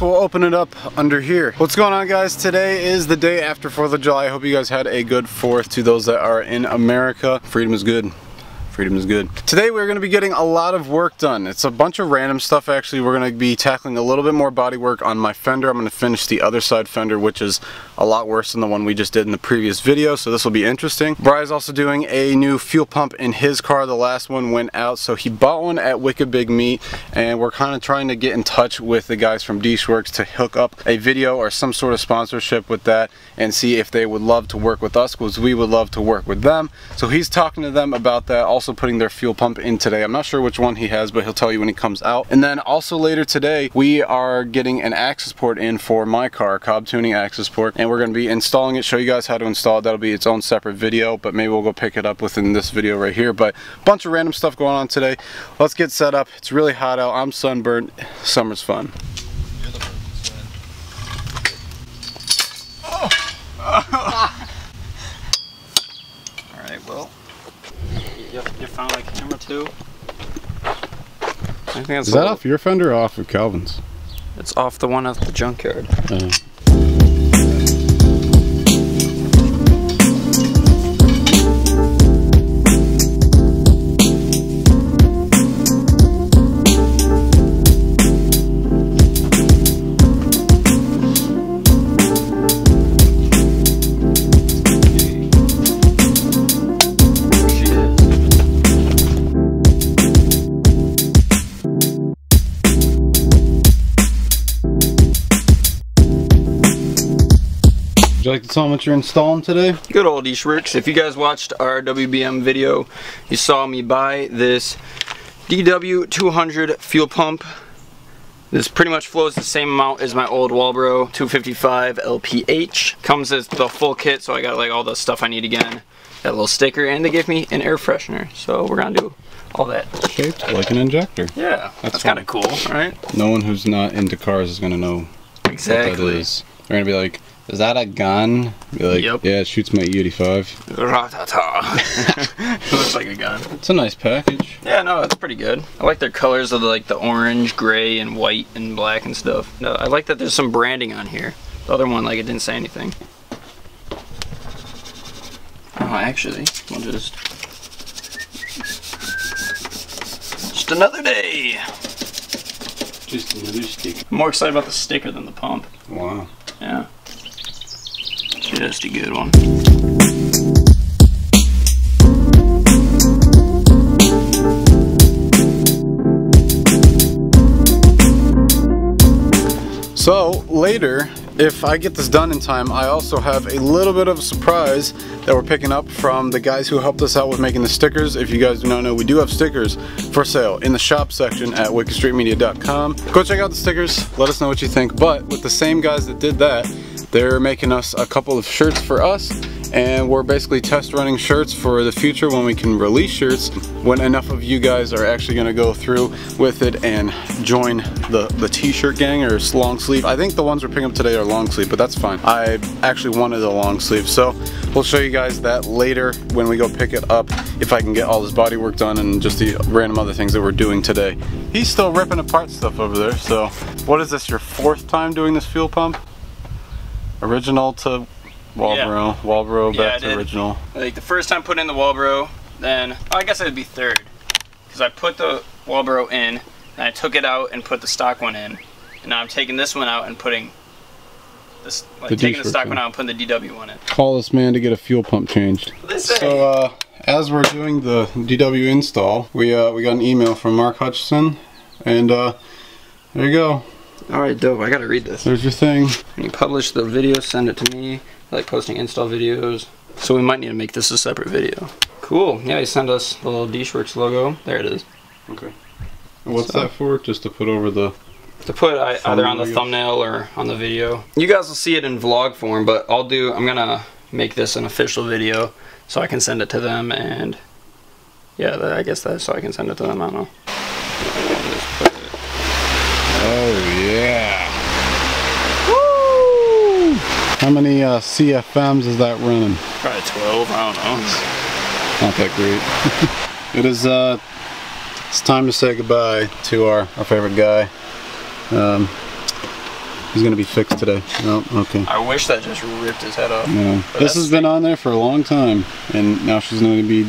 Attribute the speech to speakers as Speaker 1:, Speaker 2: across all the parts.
Speaker 1: we'll open it up under here. What's going on, guys? Today is the day after 4th of July. I hope you guys had a good 4th. To those that are in America, freedom is good. Freedom is good. Today we're going to be getting a lot of work done. It's a bunch of random stuff actually. We're going to be tackling a little bit more body work on my fender. I'm going to finish the other side fender, which is a lot worse than the one we just did in the previous video, so this will be interesting. Brian's also doing a new fuel pump in his car. The last one went out, so he bought one at Wicked Big Meat, and we're kind of trying to get in touch with the guys from WRX to hook up a video or some sort of sponsorship with that and see if they would love to work with us, because we would love to work with them. So he's talking to them about that, also putting their fuel pump in today. I'm not sure which one he has, but he'll tell you when he comes out. And then also later today, we are getting an access port in for my car, Cobb Tuning access port, and we're going to be installing it, show you guys how to install it. That'll be its own separate video, but maybe we'll go pick it up within this video right here. But a bunch of random stuff going on today. Let's get set up. It's really hot out. I'm sunburned. Summer's fun.
Speaker 2: Alright, well, you found like camera 2. I think that's
Speaker 1: Is that off your fender or off of Calvin's?
Speaker 2: It's off the one at the junkyard.
Speaker 1: Would you like to tell them what you're installing today?
Speaker 2: Good old WRX. If you guys watched our WBM video, you saw me buy this DW200 fuel pump. This pretty much flows the same amount as my old Walbro 255 LPH. Comes as the full kit, so I got like all the stuff I need again. Got a little sticker, and they gave me an air freshener. So we're gonna do all that.
Speaker 1: Shaped like an injector.
Speaker 2: Yeah, that's kind of cool, right?
Speaker 1: No one who's not into cars is gonna know
Speaker 2: exactly
Speaker 1: what that is. They're gonna be like, is that a gun? Be like, yep. Yeah, it shoots my E85.
Speaker 2: It looks like a gun.
Speaker 1: It's a nice package.
Speaker 2: Yeah, no, it's pretty good. I like their colors of the orange, gray, and white, and black and stuff. No, I like that there's some branding on here. The other one, like, it didn't say anything. Oh, actually, we'll just another day.
Speaker 1: Just another sticker.
Speaker 2: I'm more excited about the sticker than the pump.
Speaker 1: Wow.
Speaker 2: Yeah. Just a good one.
Speaker 1: So later, if I get this done in time, I also have a little bit of a surprise that we're picking up from the guys who helped us out with making the stickers. If you guys do not know, we do have stickers for sale in the shop section at wckdstreetmedia.com. Go check out the stickers, let us know what you think. But with the same guys that did that, they're making us a couple of shirts for us, and we're basically test running shirts for the future when we can release shirts, when enough of you guys are actually going to go through with it and join the t-shirt gang or long sleeve. I think the ones we're picking up today are long sleeve, but that's fine. I actually wanted a long sleeve, so we'll show you guys that later when we go pick it up, if I can get all this body work done and just the random other things that we're doing today. He's still ripping apart stuff over there. So what is this, your 4th time doing this fuel pump? Original to Walbro, yeah. Walbro back to original.
Speaker 2: Like the first time putting in the Walbro, then I guess it would be 3rd, because I put the Walbro in, and I took it out and put the stock one in, and now I'm taking this one out and putting this, like taking the stock one out and putting the DW one in. Call
Speaker 1: this man to get a fuel pump changed. So as we're doing the DW install, we got an email from Mark Hutchison, and there you go.
Speaker 2: Alright, dope. I gotta read this.
Speaker 1: There's your thing.
Speaker 2: When you publish the video, send it to me. I like posting install videos. So we might need to make this a separate video. Cool. Yeah, he sent us the little WRX logo. There it is.
Speaker 1: Okay. And what's that for? Just to put over the...
Speaker 2: To put either on the thumbnail or on the video. You guys will see it in vlog form, but I'm gonna make this an official video so I can send it to them, and yeah, I guess that's so I can send it to them. I don't know.
Speaker 1: Oh yeah! Woo! How many CFMs is that running?
Speaker 2: Probably 12. I don't know.
Speaker 1: Not that great. It is. It's time to say goodbye to our favorite guy. He's gonna be fixed today. Oh, okay.
Speaker 2: I wish that just ripped his head off.
Speaker 1: Yeah. This has been on there for a long time, and now she's gonna be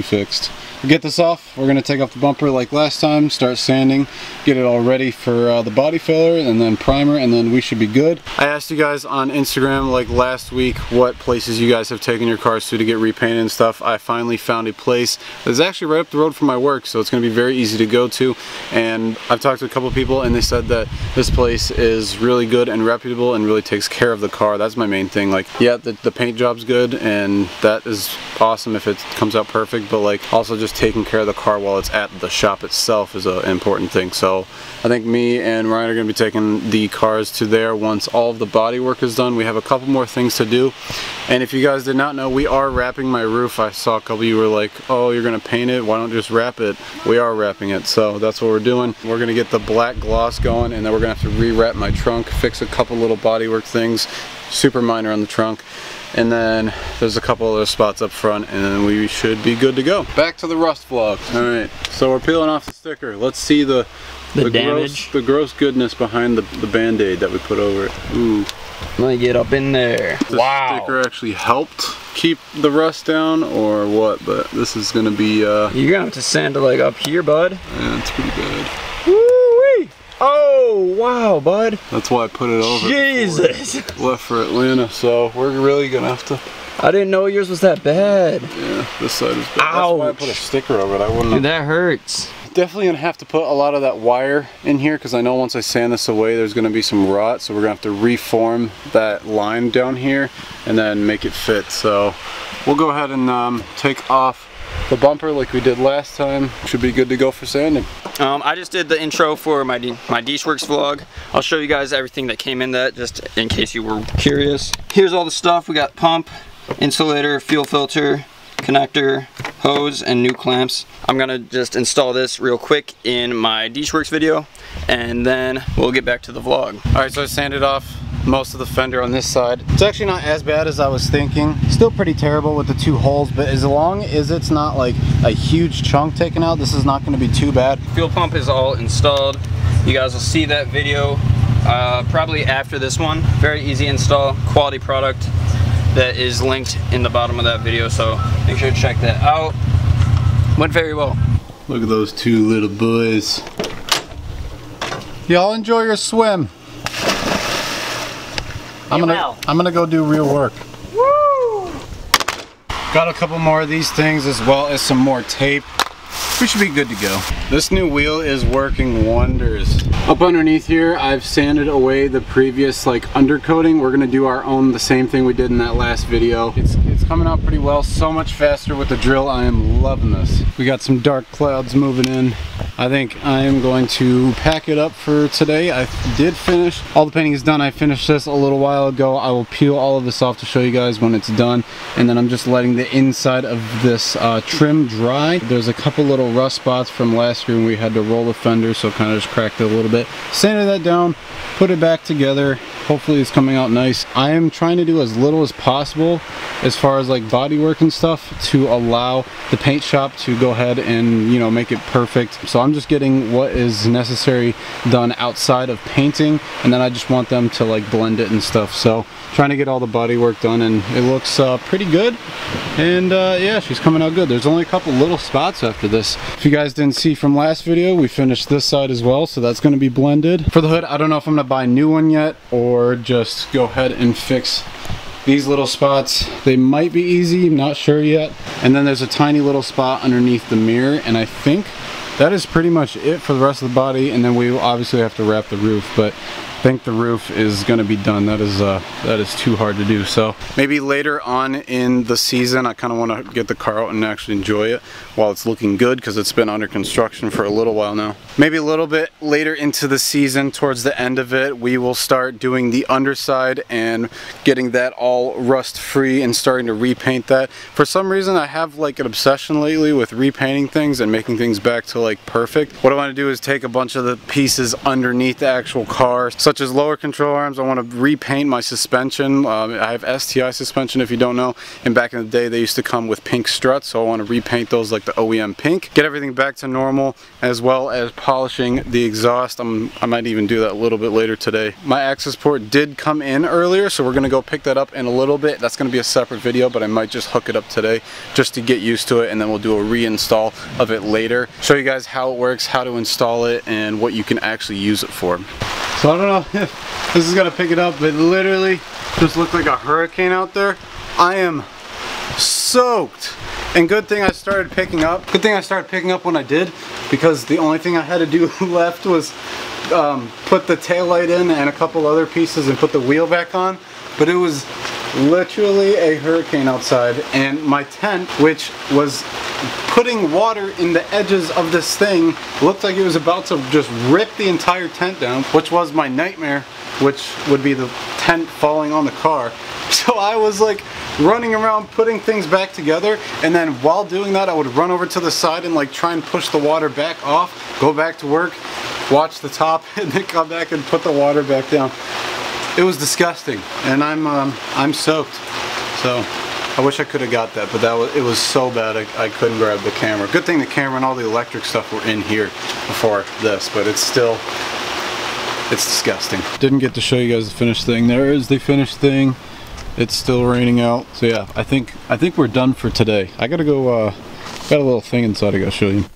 Speaker 1: fixed. We'll get this off. We're gonna take off the bumper like last time, start sanding, get it all ready for the body filler, and then primer, and then we should be good. I asked you guys on Instagram like last week what places you guys have taken your cars to get repainted and stuff. I finally found a place that's actually right up the road from my work, so it's gonna be very easy to go to. And I've talked to a couple of people, and they said that this place is really good and reputable and really takes care of the car. That's my main thing. Like, yeah, the paint job's good, and that is awesome if it comes out perfect, but like also just taking care of the car while it's at the shop itself is an important thing. So I think me and Ryan are going to be taking the cars to there once all of the body work is done. We have a couple more things to do, and if you guys did not know, we are wrapping my roof. I saw a couple of you were like, oh, you're going to paint it, why don't you just wrap it? We are wrapping it, so that's what we're doing. We're going to get the black gloss going, and then we're going to have to re-wrap my trunk, fix a couple little bodywork things, super minor on the trunk. And then there's a couple other spots up front, and then we should be good to go. Back to the rust vlog. Alright, so we're peeling off the sticker. Let's see the
Speaker 2: damage.
Speaker 1: The gross goodness behind the band-aid that we put over it. Ooh.
Speaker 2: Let me get up in there.
Speaker 1: The sticker actually helped keep the rust down or what, but this is gonna be
Speaker 2: you're gonna have to sand it like up here, bud.
Speaker 1: Yeah, it's pretty bad.
Speaker 2: Woo-wee! Oh, wow, bud.
Speaker 1: That's why I put it over.
Speaker 2: Jesus.
Speaker 1: Left for Atlanta, so we're really gonna have to.
Speaker 2: I didn't know yours was that bad.
Speaker 1: Yeah, this side is bad.
Speaker 2: Ouch.
Speaker 1: That's why I put a sticker over it. I wouldn't.
Speaker 2: Dude, that hurts.
Speaker 1: Definitely gonna have to put a lot of that wire in here, because I know once I sand this away there's gonna be some rot, so we're gonna have to reform that line down here and then make it fit. So we'll go ahead and take off the bumper like we did last time. Should be good to go for sanding.
Speaker 2: I just did the intro for my DSWRX vlog. I'll show you guys everything that came in that, just in case you were curious. Here's all the stuff. We got pump, insulator, fuel filter, connector, hose, and new clamps. I'm gonna just install this real quick in my DSWRX video, and then we'll get back to the vlog.
Speaker 1: Alright, so I sanded off most of the fender on this side. It's actually not as bad as I was thinking. Still pretty terrible with the two holes, but as long as it's not like a huge chunk taken out, this is not going to be too bad.
Speaker 2: Fuel pump is all installed. You guys will see that video probably after this one. Very easy install, quality product that is linked in the bottom of that video, so make sure to check that out. Went very well.
Speaker 1: Look at those two little boys. Y'all enjoy your swim. I'm gonna go do real work. Woo! Got a couple more of these things as well as some more tape. We should be good to go. This new wheel is working wonders. Up underneath here, I've sanded away the previous like undercoating. We're gonna do our own, the same thing we did in that last video. It's coming out pretty well, so much faster with the drill. I am loving this. We got some dark clouds moving in. I think I am going to pack it up for today. I did finish, all the painting is done. I finished this a little while ago. I will peel all of this off to show you guys when it's done, and then I'm just letting the inside of this trim dry. There's a couple little rust spots from last year when we had to roll the fender, so kind of just cracked it a little bit. Sanded that down, put it back together. Hopefully it's coming out nice. I am trying to do as little as possible as far as like body work and stuff to allow the paint shop to go ahead and, you know, make it perfect. So I'm just getting what is necessary done outside of painting, and then I just want them to like blend it and stuff. So trying to get all the body work done, and it looks pretty good. And yeah, she's coming out good. There's only a couple little spots after this. If you guys didn't see from last video, we finished this side as well, so that's going to be blended. For the hood, I don't know if I'm going to buy a new one yet or just go ahead and fix these little spots. They might be easy, I'm not sure yet. And then there's a tiny little spot underneath the mirror, and I think that is pretty much it for the rest of the body. And then we will obviously have to wrap the roof, but I think the roof is going to be done. That is too hard to do. So maybe later on in the season, I kind of want to get the car out and actually enjoy it while it's looking good, because it's been under construction for a little while now. Maybe a little bit later into the season, towards the end of it, we will start doing the underside and getting that all rust free and starting to repaint that. For some reason, I have like an obsession lately with repainting things and making things back to like perfect. What I want to do is take a bunch of the pieces underneath the actual car, such such as lower control arms. I want to repaint my suspension. I have STI suspension, if you don't know, and back in the day they used to come with pink struts, so I want to repaint those like the OEM pink. Get everything back to normal, as well as polishing the exhaust. I might even do that a little bit later today. My access port did come in earlier, so we're going to go pick that up in a little bit. That's going to be a separate video, but I might just hook it up today just to get used to it, and then we'll do a reinstall of it later. Show you guys how it works, how to install it, and what you can actually use it for. So I don't know if this is going to pick it up, but literally just looked like a hurricane out there. I am soaked. And good thing I started picking up. Good thing I started picking up when I did, because the only thing I had to do left was put the taillight in and a couple other pieces and put the wheel back on. But it was literally a hurricane outside, and my tent, which was putting water in the edges of this thing, looked like it was about to just rip the entire tent down, which was my nightmare, which would be the tent falling on the car. So I was like running around putting things back together, and then while doing that I would run over to the side and like try and push the water back off, go back to work, watch the top, and then come back and put the water back down. It was disgusting, and I'm soaked. So I wish I could have got that, but it was so bad I couldn't grab the camera. Good thing the camera and all the electric stuff were in here before this, but it's disgusting. Didn't get to show you guys the finished thing. There is the finished thing. It's still raining out, so yeah, I think we're done for today. I gotta go, got a little thing inside I gotta show you.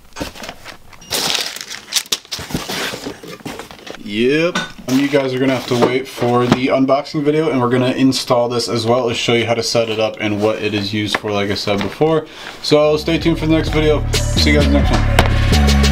Speaker 1: Yep. You guys are gonna have to wait for the unboxing video, and we're gonna install this as well as show you how to set it up and what it is used for, like I said before. So stay tuned for the next video. See you guys next one.